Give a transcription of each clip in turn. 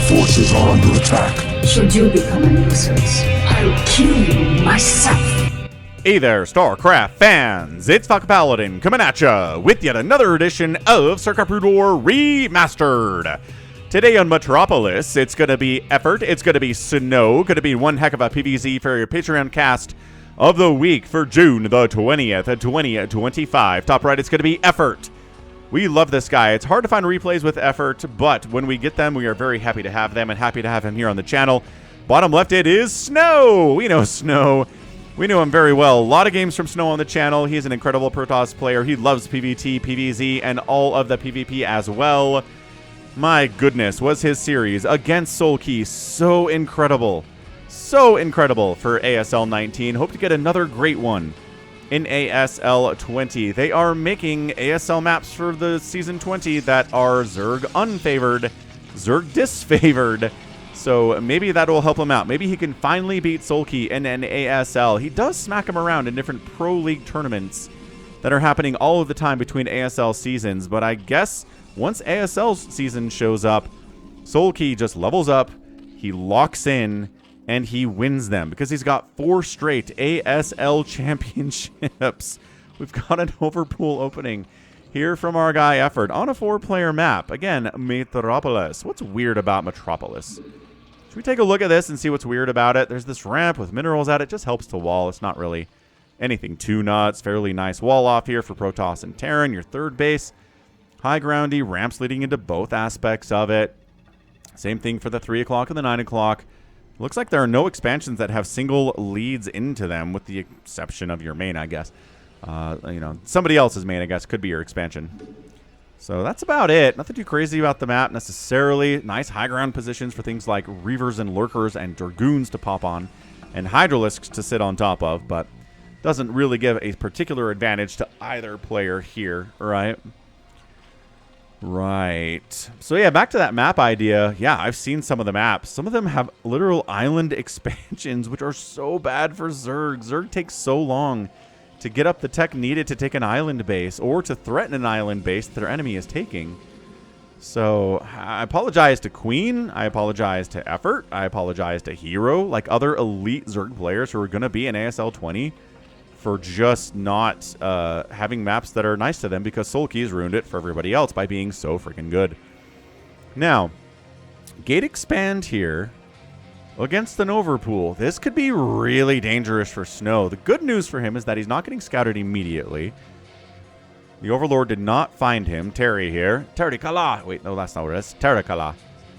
forces are under attack. Should you become a nuisance, I'll kill you myself. Hey there, StarCraft fans! It's Falcon Paladin coming at ya with yet another edition of StarCraft Brood War Remastered. Today on Metropolis, it's going to be Effort, it's going to be Sn0w, going to be one heck of a PvZ for your Patreon cast of the week for June the 20th, 2025. Top right, it's going to be Effort. We love this guy. It's hard to find replays with Effort, but when we get them, we are very happy to have them and happy to have him here on the channel. Bottom left, it is Sn0w. We know Sn0w. We know him very well. A lot of games from Sn0w on the channel. He's an incredible Protoss player. He loves PvT, PvZ, and all of the PvP as well. My goodness, was his series against Soulkey so incredible. So incredible for ASL 19. Hope to get another great one in ASL 20. They are making ASL maps for the Season 20 that are Zerg unfavored, Zerg disfavored. So maybe that will help him out. Maybe he can finally beat Soulkey in an ASL. He does smack him around in different Pro League tournaments that are happening all of the time between ASL seasons. But I guess once ASL season shows up, Soulkey just levels up, he locks in, and he wins them because he's got 4 straight ASL championships. We've got an overpool opening here from our guy Effort on a 4-player map. Again, Metropolis. What's weird about Metropolis? Should we take a look at this and see what's weird about it? There's this ramp with minerals at it. Just helps to wall. It's not really anything too nuts. Fairly nice wall off here for Protoss and Terran. Your third base. High groundy. Ramps leading into both aspects of it. Same thing for the 3 o'clock and the 9 o'clock. Looks like there are no expansions that have single leads into them, with the exception of your main, I guess. You know, somebody else's main, I guess, could be your expansion. So that's about it. Nothing too crazy about the map necessarily. Nice high ground positions for things like Reavers and Lurkers and Dragoons to pop on, and Hydralisks to sit on top of, but doesn't really give a particular advantage to either player here, right? Right. So yeah, back to that map idea. Yeah, I've seen some of the maps. Some of them have literal island expansions, which are so bad for Zerg. Zerg takes so long to get up the tech needed to take an island base or to threaten an island base that their enemy is taking. So I apologize to Queen. I apologize to Effort. I apologize to Hero, like other elite Zerg players who are going to be in ASL 20. For just not having maps that are nice to them, because Soulkey's ruined it for everybody else by being so freaking good. Now, Gate Expand here against an Overpool. This could be really dangerous for Sn0w. The good news for him is that he's not getting scouted immediately. The Overlord did not find him. Terry here. Terry Kala. Wait, no, that's not what it is. Terry Kala.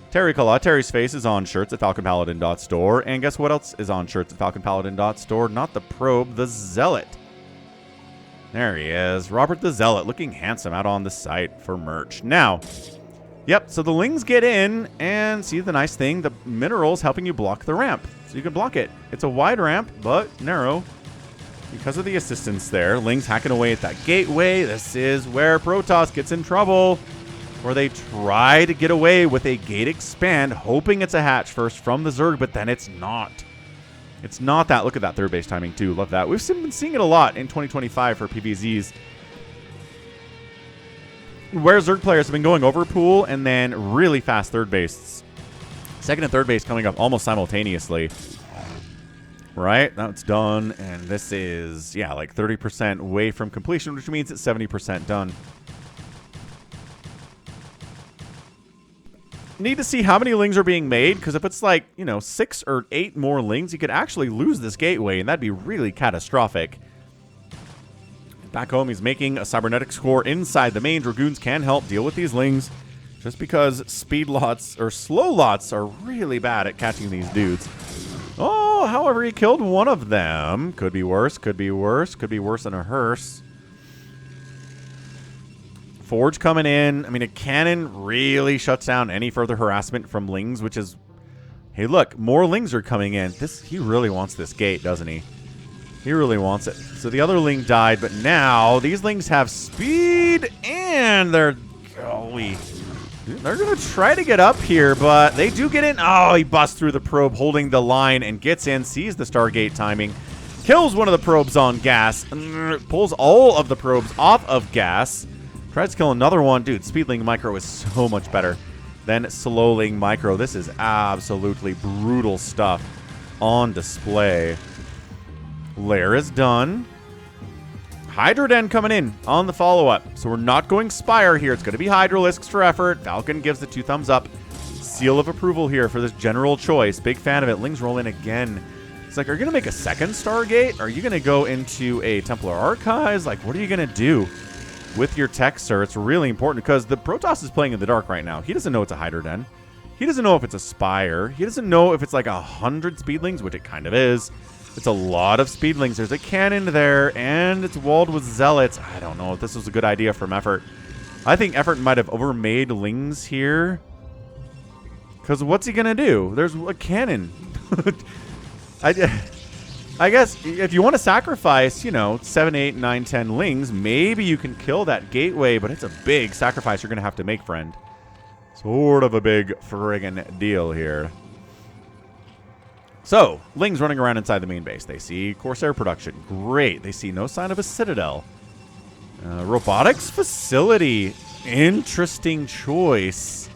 Terry Kala. Terry's face is on shirts at FalconPaladin.store. And guess what else is on shirts at FalconPaladin.store? Not the Probe, the Zealot. There he is. Robert the Zealot, looking handsome out on the site for merch. Now, yep, so the Lings get in, and see the nice thing, the minerals helping you block the ramp. So you can block it. It's a wide ramp, but narrow because of the assistance there. Lings hacking away at that gateway. This is where Protoss gets in trouble, where they try to get away with a gate expand, hoping it's a hatch first from the Zerg, but then it's not. It's not that. Look at that third base timing, too. Love that. We've been seeing it a lot in 2025 for PvZs, where Zerg players have been going overpool and then really fast third base. Second and third base coming up almost simultaneously. Right? That's done. And this is, yeah, like 30% away from completion, which means it's 70% done. Need to see how many Lings are being made, because if it's like, you know, 6 or 8 more Lings, you could actually lose this gateway, and that'd be really catastrophic. Back home, he's making a cybernetics core inside the main. Dragoons can help deal with these Lings, just because speed lots or slow lots are really bad at catching these dudes. Oh, however, he killed one of them. Could be worse, could be worse, could be worse than a hearse. Forge coming in. I mean, a cannon really shuts down any further harassment from Lings, which is... Hey, look, more Lings are coming in. He really wants this gate, doesn't he? He really wants it. So the other Ling died, but now these Lings have speed, and they're... Golly. They're going to try to get up here, but they do get in. Oh, he busts through the probe, holding the line, and gets in, sees the Stargate timing, kills one of the probes on gas, pulls all of the probes off of gas, tries to kill another one. Dude, Speedling Micro is so much better Then Slowling Micro. This is absolutely brutal stuff on display. Lair is done. Hydroden coming in on the follow-up. So we're not going Spire here. It's going to be Hydralisks for effort. Falcon gives the 2 thumbs up. Seal of approval here for this general choice. Big fan of it. Ling's rolling again. It's like, are you going to make a second Stargate? Are you going to go into a Templar Archives? Like, what are you going to do with your tech, sir? It's really important because the Protoss is playing in the dark right now. He doesn't know it's a Hydroden. He doesn't know if it's a Spire. He doesn't know if it's like 100 Speedlings, which it kind of is. It's a lot of Speedlings. There's a cannon there, and it's walled with Zealots. I don't know if this was a good idea from Effort. I think Effort might have overmade Lings here. Because what's he going to do? There's a cannon. I guess if you want to sacrifice, you know, 7, 8, 9, 10 Lings, maybe you can kill that gateway, but it's a big sacrifice you're going to have to make, friend. Sort of a big friggin' deal here. So, Ling's running around inside the main base. They see Corsair production. Great. They see no sign of a Citadel. Robotics facility. Interesting choice.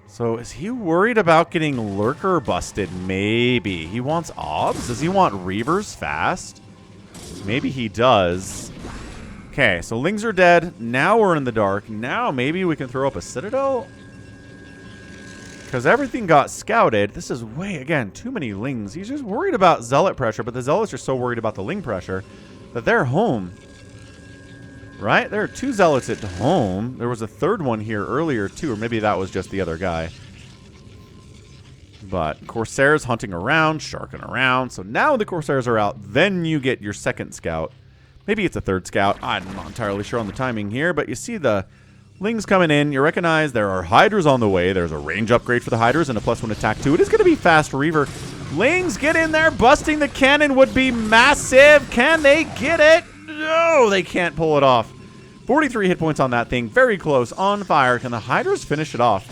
So, is he worried about getting Lurker busted? Maybe. He wants Obs? Does he want Reavers fast? Maybe he does. Okay, so Lings are dead. Now we're in the dark. Now maybe we can throw up a Citadel? Because everything got scouted. This is again, too many Lings. He's just worried about Zealot pressure, but the Zealots are so worried about the Ling pressure that they're home. Right? There are 2 Zealots at home. There was a 3rd one here earlier, too, or maybe that was just the other guy. But Corsairs hunting around, sharking around. So now the Corsairs are out. Then you get your 2nd scout. Maybe it's a 3rd scout. I'm not entirely sure on the timing here, but you see the Lings coming in. You recognize there are Hydras on the way. There's a range upgrade for the Hydras and a +1 attack too. It is going to be fast Reaver. Lings get in there. Busting the cannon would be massive. Can they get it? No, they can't pull it off. 43 hit points on that thing. Very close. On fire. Can the Hydras finish it off?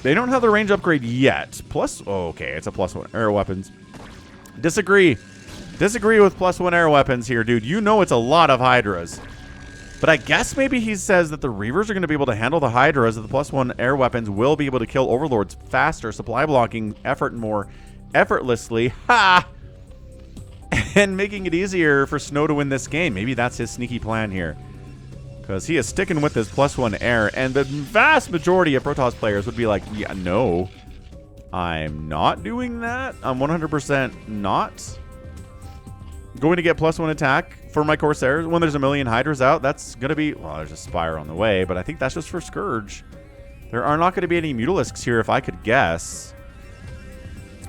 They don't have the range upgrade yet. Okay, it's a +1 air weapons. Disagree. Disagree with +1 air weapons here, dude. You know it's a lot of Hydras. But I guess maybe he says that the Reavers are going to be able to handle the Hydras, that the +1 air weapons will be able to kill Overlords faster, supply blocking effort more effortlessly. Ha! And making it easier for Sn0w to win this game. Maybe that's his sneaky plan here. Because he is sticking with his +1 air, and the vast majority of Protoss players would be like, yeah, no, I'm not doing that. I'm 100% not going to get +1 attack for my Corsairs. When there's a million Hydras out, that's going to be... Well, there's a Spire on the way, but I think that's just for Scourge. There are not going to be any Mutalisks here, if I could guess.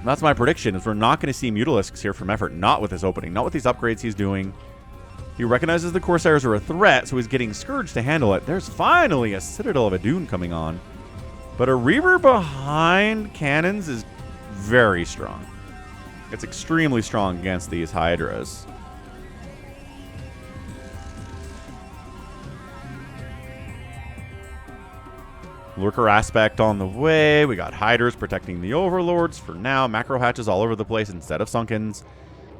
That's my prediction, is we're not going to see Mutalisks here from Effort. Not with this opening. Not with these upgrades he's doing. He recognizes the Corsairs are a threat, so he's getting Scourge to handle it. There's finally a Citadel of Adun coming on. But a Reaver behind cannons is very strong. It's extremely strong against these Hydras. Lurker aspect on the way. We got Hydras protecting the Overlords for now. Macro hatches all over the place instead of Sunkens,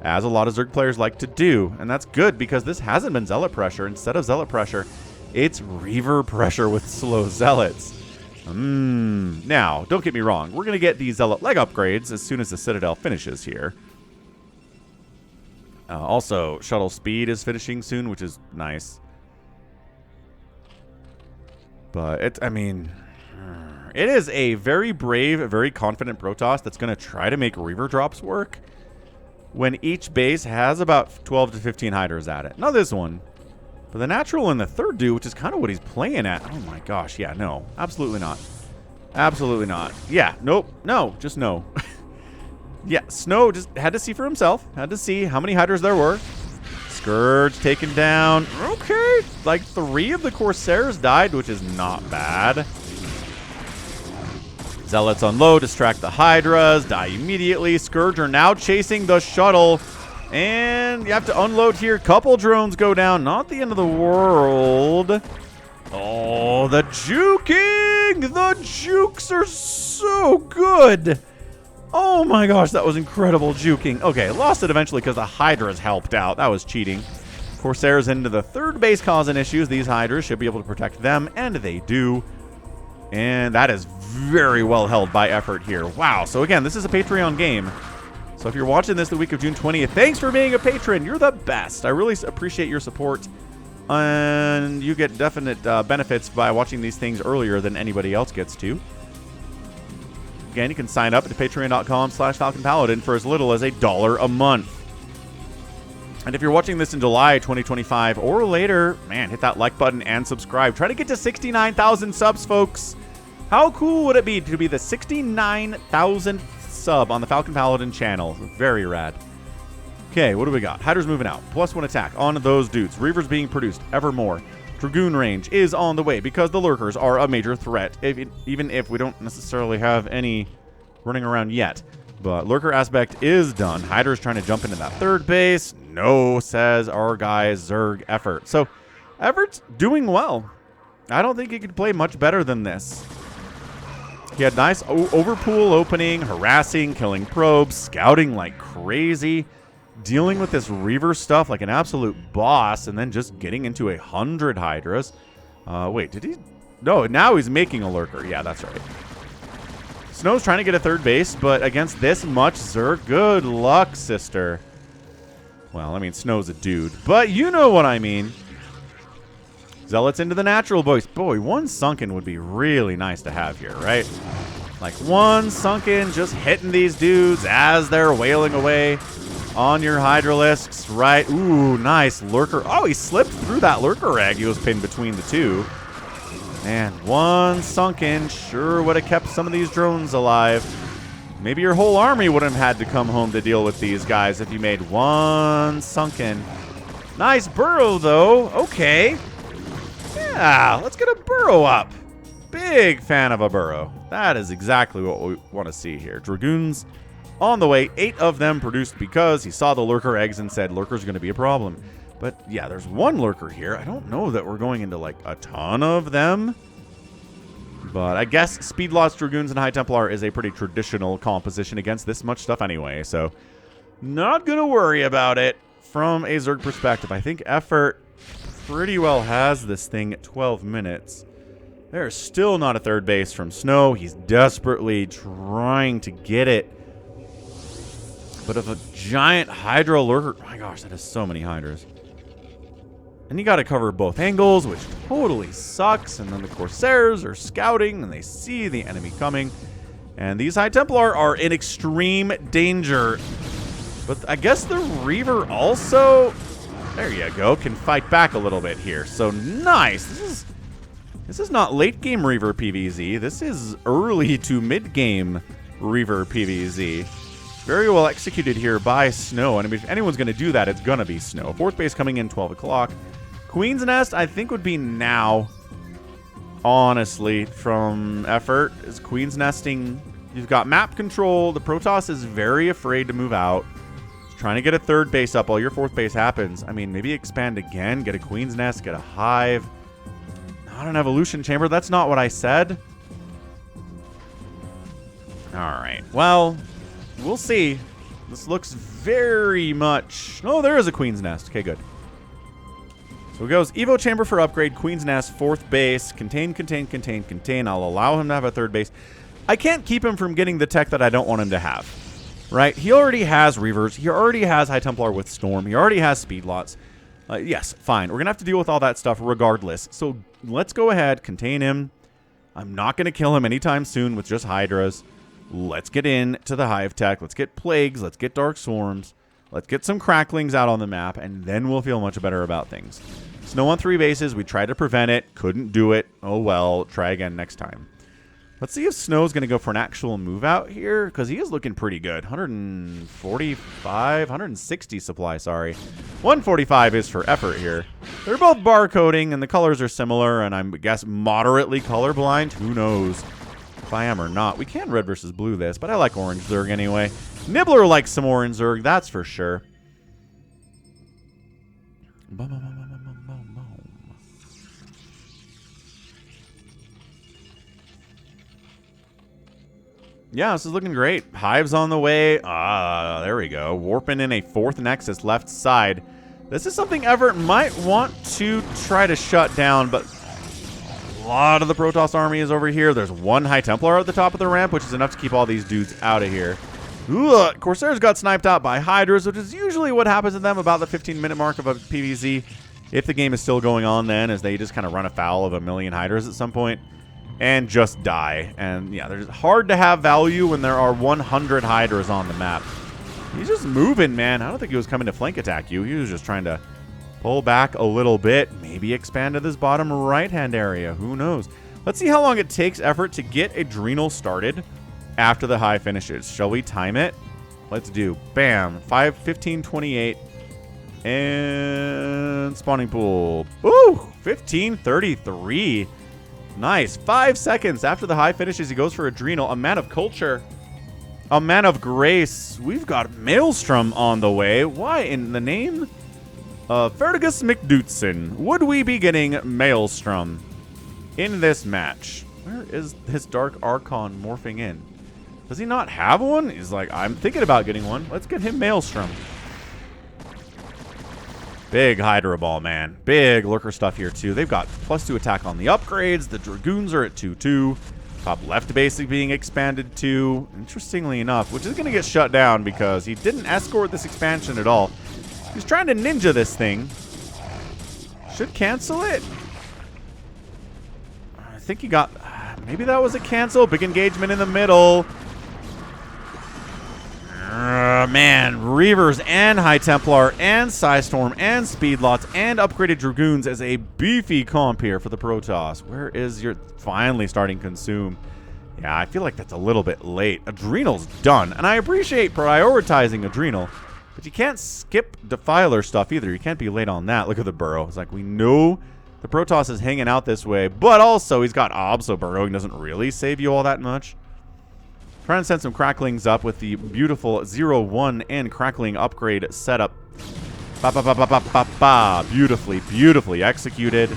as a lot of Zerg players like to do. And that's good because this hasn't been Zealot pressure. Instead of Zealot pressure, it's Reaver pressure with slow Zealots. Now, don't get me wrong. We're going to get these Zealot leg upgrades as soon as the Citadel finishes here. Also, shuttle speed is finishing soon, which is nice. But it is a very brave, very confident Protoss that's going to try to make Reaver drops work when each base has about 12 to 15 Hydras at it. Not this one, but the natural and the 3rd do, which is kind of what he's playing at. Oh my gosh, yeah, no, absolutely not. Absolutely not. Yeah, nope, no, just no. Yeah, Sn0w just had to see for himself. Had to see how many Hydras there were. Scourge taken down. Okay, like 3 of the Corsairs died, which is not bad. Zealots unload, distract the Hydras, die immediately. Scourge are now chasing the shuttle. And you have to unload here. Couple drones go down. Not the end of the world. Oh, the juking! The jukes are so good. Oh my gosh, that was incredible juking. Okay, lost it eventually because the Hydras helped out. That was cheating. Corsairs into the 3rd base causing issues. These Hydras should be able to protect them, and they do. And that is very well held by Effort here. Wow. So again, this is a Patreon game. So if you're watching this the week of June 20th, thanks for being a patron. You're the best. I really appreciate your support. And you get definite benefits by watching these things earlier than anybody else gets to. Again, you can sign up at patreon.com/FalconPaladin for as little as $1 a month. And if you're watching this in July 2025 or later, man, hit that like button and subscribe. Try to get to 69,000 subs, folks. How cool would it be to be the 69,000th sub on the Falcon Paladin channel? Very rad. Okay, what do we got? Hydra's moving out. +1 attack on those dudes. Reavers being produced ever more. Dragoon range is on the way because the lurkers are a major threat, even if we don't necessarily have any running around yet. But lurker aspect is done. Hydra's trying to jump into that third base. No, says our guy Zerg Effort. So Effort's doing well. I don't think he could play much better than this. He had nice overpool opening, harassing, killing probes, scouting like crazy, dealing with this Reaver stuff like an absolute boss, and then just getting into 100 Hydras. Wait, did he? No, now he's making a lurker. Yeah, that's right. Sn0w's trying to get a third base, but against this much Zerg, good luck, sister. Well, I mean, Sn0w's a dude, but you know what I mean. Zealots into the natural boys. Boy, one sunken would be really nice to have here, right? Like one sunken just hitting these dudes as they're wailing away on your Hydralisks, right? Ooh, nice lurker. Oh, he slipped through that lurker egg. He was pinned between the two. Man, one sunken sure would have kept some of these drones alive. Maybe your whole army wouldn't have had to come home to deal with these guys if you made one sunken. Nice burrow, though. Okay. Yeah, let's get a burrow up. Big fan of a burrow. That is exactly what we want to see here. Dragoons on the way. 8 of them produced because he saw the lurker eggs and said lurker's going to be a problem. But yeah, there's one lurker here. I don't know that we're going into like a ton of them. But I guess Speed Lost Dragoons and High Templar is a pretty traditional composition against this much stuff anyway. So not going to worry about it from a Zerg perspective. I think Effort pretty well has this thing at 12 minutes. There's still not a third base from Sn0w. He's desperately trying to get it. But if a giant Hydra lurker... Oh my gosh, that is so many Hydras. And you got to cover both angles, which totally sucks. And then the Corsairs are scouting, and they see the enemy coming. And these High Templar are in extreme danger. But I guess the Reaver also... There you go. Can fight back a little bit here. So nice. This is not late game Reaver PvZ. This is early to mid game Reaver PvZ. Very well executed here by Sn0w. And I mean, if anyone's going to do that, it's going to be Sn0w. Fourth base coming in 12 o'clock. Queen's Nest, I think, would be now. Honestly, from Effort is Queen's Nesting. You've got map control. The Protoss is very afraid to move out. Trying to get a third base up while your fourth base happens. I mean, maybe expand again, get a Queen's Nest, get a Hive. Not an Evolution Chamber. That's not what I said. All right. Well, we'll see. This looks very much... Oh, there is a Queen's Nest. Okay, good. So it goes Evo Chamber for upgrade, Queen's Nest, fourth base, contain, contain, contain, contain. I'll allow him to have a third base. I can't keep him from getting the tech that I don't want him to have. Right? He already has Reavers. He already has High Templar with Storm. He already has Speed Lots. Yes, fine. We're going to have to deal with all that stuff regardless. So let's go ahead, contain him. I'm not going to kill him anytime soon with just Hydras. Let's get into the Hive Tech. Let's get Plagues. Let's get Dark Swarms. Let's get some Cracklings out on the map, and then we'll feel much better about things. Sn0w on 3 bases. We tried to prevent it. Couldn't do it. Oh, well. Try again next time. Let's see if Sn0w's going to go for an actual move out here, because he is looking pretty good. 145, 160 supply, sorry. 145 is for Effort here. They're both barcoding, and the colors are similar, and I guess moderately colorblind. Who knows if I am or not. We can red versus blue this, but I like orange Zerg anyway. Nibbler likes some orange Zerg, that's for sure. Yeah, this is looking great. Hive's on the way. There we go. Warping in a 4th Nexus left side. This is something Everett might want to try to shut down, but lot of the Protoss army is over here. There's one High Templar at the top of the ramp, which is enough to keep all these dudes out of here. Ugh, Corsairs got sniped out by Hydras, which is usually what happens to them about the 15-minute mark of a PvZ. If the game is still going on then, as they just kind of run afoul of a million Hydras at some point and just die. And yeah, it's hard to have value when there are 100 Hydras on the map. He's just moving, man. I don't think he was coming to flank attack you. He was just trying to pull back a little bit, maybe expand to this bottom right-hand area. Who knows? Let's see how long it takes effort to get Adrenal started after the high finishes. Shall we time it? Let's do. Bam. 15:28. And spawning pool. Ooh, 15:33. Nice. 5 seconds after the high finishes, he goes for Adrenal. A Man of Culture. A Man of Grace. We've got Maelstrom on the way. Why in the name of Ferdigus McDootson would we be getting Maelstrom in this match? Where is his Dark Archon morphing in? Does he not have one? He's like, I'm thinking about getting one. Let's get him Maelstrom. Big Hydra Ball, man. Big Lurker stuff here, too. They've got +2 attack on the upgrades. The Dragoons are at 2-2. Top left basic being expanded to, interestingly enough, which is going to get shut down because he didn't escort this expansion at all. He's trying to ninja this thing. Should cancel it. I think he got... Maybe that was a cancel. Big engagement in the middle. Man, Reavers and High Templar and Psystorm and Speedlots and upgraded Dragoons as a beefy comp here for the Protoss. Where is your... Finally starting Consume. Yeah, I feel like that's a little bit late. Adrenal's done. And I appreciate prioritizing Adrenal. But you can't skip Defiler stuff either. You can't be late on that. Look at the Burrow. It's like, we know the Protoss is hanging out this way. But also, he's got Ob, so burrowing doesn't really save you all that much. Trying to send some Cracklings up with the beautiful 0-1 and Crackling upgrade setup. Ba ba ba ba ba ba ba. Beautifully, beautifully executed.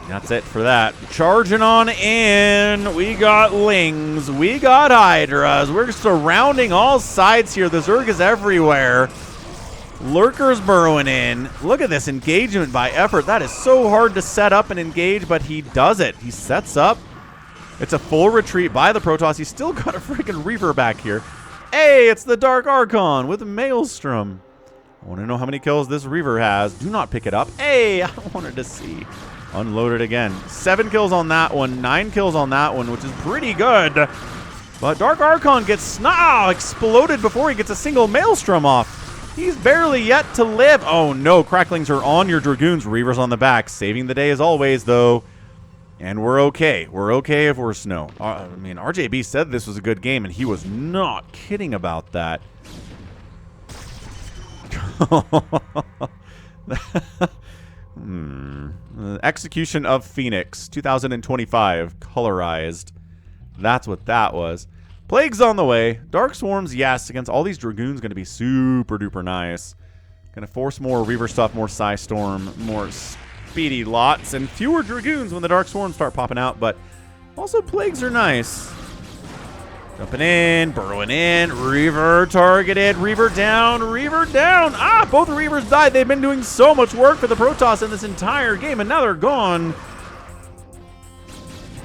That's it for that. Charging on in. We got Lings. We got Hydras. We're surrounding all sides here. The Zerg is everywhere. Lurkers burrowing in. Look at this engagement by effort. That is so hard to set up and engage, but he does it. He sets up. It's a full retreat by the Protoss. He's still got a freaking Reaver back here. Hey, it's the Dark Archon with Maelstrom. I want to know how many kills this Reaver has. Do not pick it up. Hey, I wanted to see. Unloaded again. 7 kills on that one. 9 kills on that one, which is pretty good. But Dark Archon gets exploded before he gets a single Maelstrom off. He's barely yet to live. Oh, no. Cracklings are on your Dragoons. Reavers on the back. Saving the day as always, though. And we're okay. We're okay if we're Sn0w. I mean, RJB said this was a good game, and he was not kidding about that. Execution of Phoenix 2025 colorized. That's what that was. Plague's on the way. Dark Swarms, yes, against all these Dragoons, going to be super duper nice. Going to force more Reaver stuff, more Psystorm, more Speedy Lots, and fewer Dragoons when the Dark Swarms start popping out, but also Plagues are nice. Jumping in, burrowing in, Reaver targeted, Reaver down, Reaver down. Ah, both Reavers died. They've been doing so much work for the Protoss in this entire game, and now they're gone.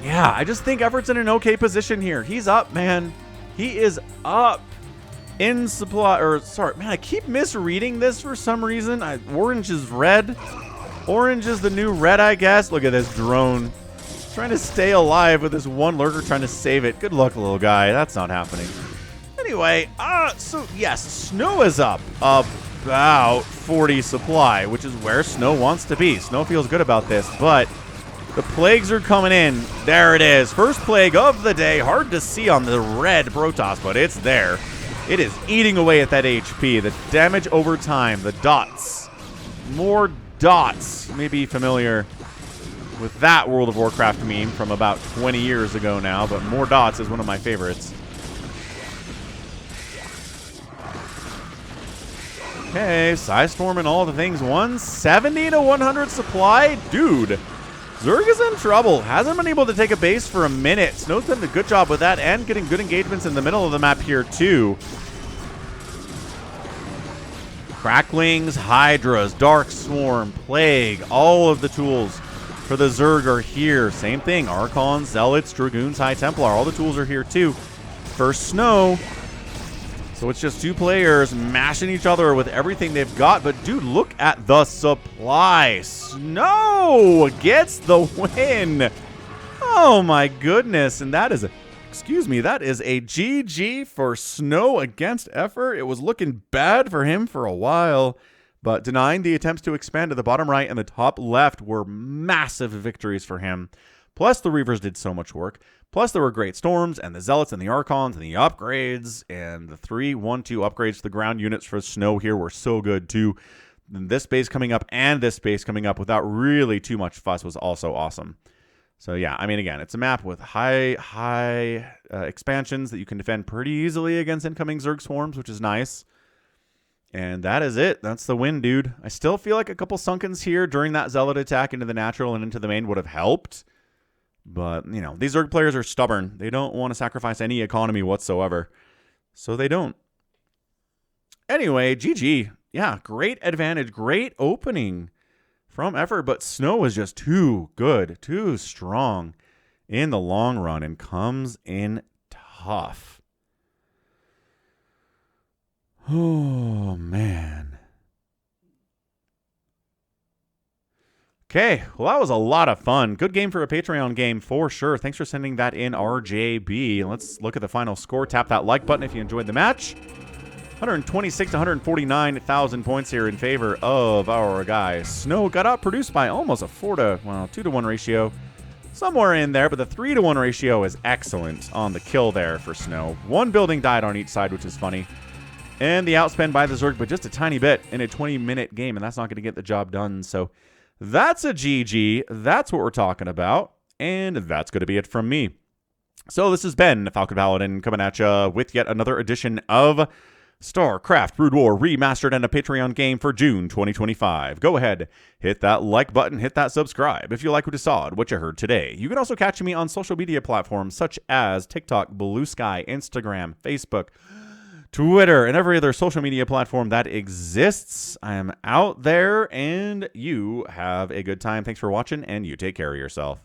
Yeah, I just think Effort's in an okay position here. He's up, man. He is up in supply, or sorry, man, I keep misreading this for some reason. Orange is red. Orange is the new red, I guess. Look at this drone. Trying to stay alive with this one Lurker trying to save it. Good luck, little guy. That's not happening. Anyway, so yes, Sn0w is up about 40 supply, which is where Sn0w wants to be. Sn0w feels good about this, but the Plagues are coming in. There it is. First Plague of the day. Hard to see on the red Protoss, but it's there. It is eating away at that HP. The damage over time, the dots. More dots. May be familiar with that World of Warcraft meme from about 20 years ago now, but more dots is one of my favorites. Okay, Psystorm and all the things. 170 to 100 supply? Dude, Zerg is in trouble. Hasn't been able to take a base for a minute. Sn0w's done a good job with that and getting good engagements in the middle of the map here, too. Cracklings, Hydras, Dark Swarm, Plague, all of the tools for the Zerg are here. Same thing, Archons, Zealots, Dragoons, High Templar, all the tools are here too. For Sn0w, so it's just two players mashing each other with everything they've got. But dude, look at the supply. Sn0w gets the win. Oh my goodness, and that is a that is a GG for Sn0w against Effort. It was looking bad for him for a while, but denying the attempts to expand to the bottom right and the top left were massive victories for him. Plus, the Reavers did so much work. Plus, there were great Storms and the Zealots and the Archons and the upgrades, and the 3-1-2 upgrades to the ground units for Sn0w here were so good too. This base coming up and this base coming up without really too much fuss was also awesome. So yeah, I mean, again, it's a map with high expansions that you can defend pretty easily against incoming Zerg swarms, which is nice. And that is it. That's the win, dude. I still feel like a couple Sunkens here during that Zealot attack into the natural and into the main would have helped. But, you know, these Zerg players are stubborn. They don't want to sacrifice any economy whatsoever. So they don't. Anyway, GG. Yeah, great advantage. Great opening from Effort, but Sn0w is just too good, too strong in the long run and comes in tough. Oh, man. Okay, well, that was a lot of fun. Good game for a Patreon game for sure. Thanks for sending that in, RJB. Let's look at the final score. Tap that like button if you enjoyed the match. 126 to 149,000 points here in favor of our guy. Sn0w got outproduced by almost a 2-to-1 ratio. Somewhere in there, but the 3-to-1 ratio is excellent on the kill there for Sn0w. One building died on each side, which is funny. And the outspend by the Zerg, but just a tiny bit in a 20-minute game, and that's not going to get the job done. So that's a GG. That's what we're talking about. And that's going to be it from me. So this has been Falcon Paladin coming at you with yet another edition of StarCraft Brood War Remastered and a Patreon game for June 2025. Go ahead, hit that like button, hit that subscribe if you like what you saw and what you heard today. You can also catch me on social media platforms such as TikTok, Blue Sky, Instagram, Facebook, Twitter, and every other social media platform that exists. I am out there, and you have a good time. Thanks for watching, and you take care of yourself.